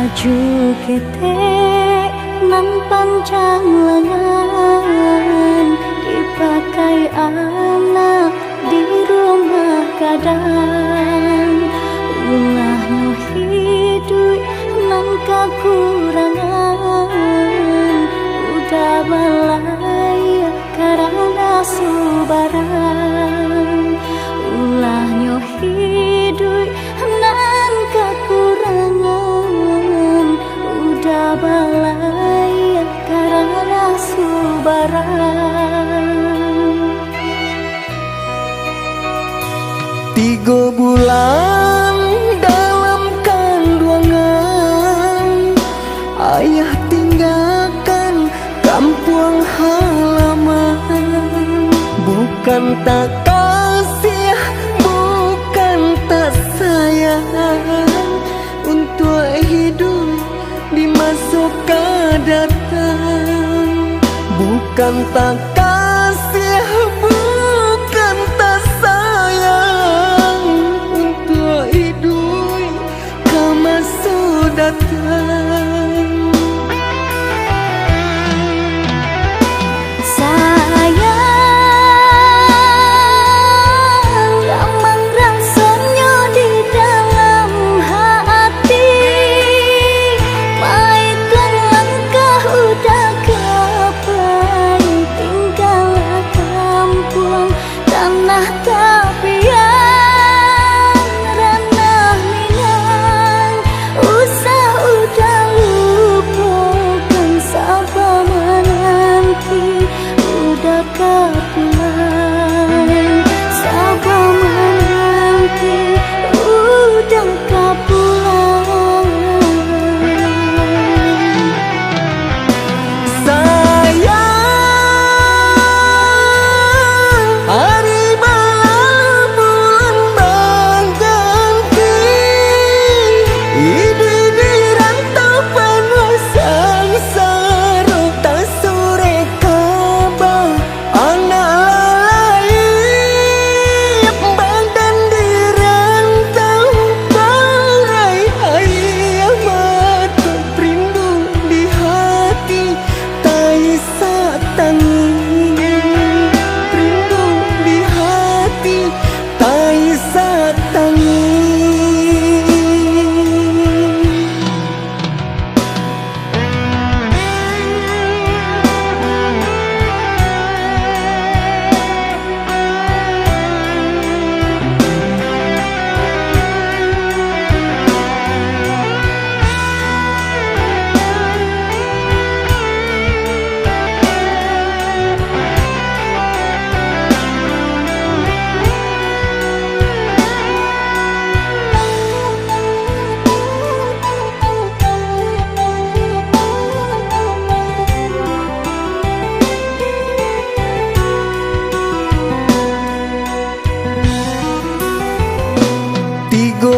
Maju ketek nan panjang lengan, dipakai anak di rumah kadang. Ulah no hidup nan kakurangan, udah balai karena subaran. Ulah nyo hidup nan kakurangan, udah balai karena subaran. 3 bulan dalam kandungan, ayah tinggalkan kampung halaman. Bukan tak kasih, bukan tak sayang, untuk hidup di masa datang. Bukan tak kasih, bukan tak sayang, untuk hidup ke masa datang.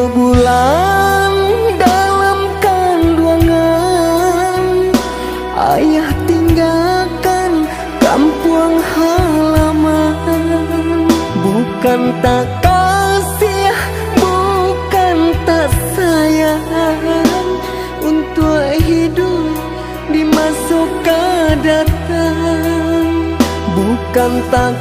Bulan dalam kandungan, ayah tinggalkan kampung halaman. Bukan tak kasih, bukan tak sayang, untuk hidup di masa datang. Bukan tak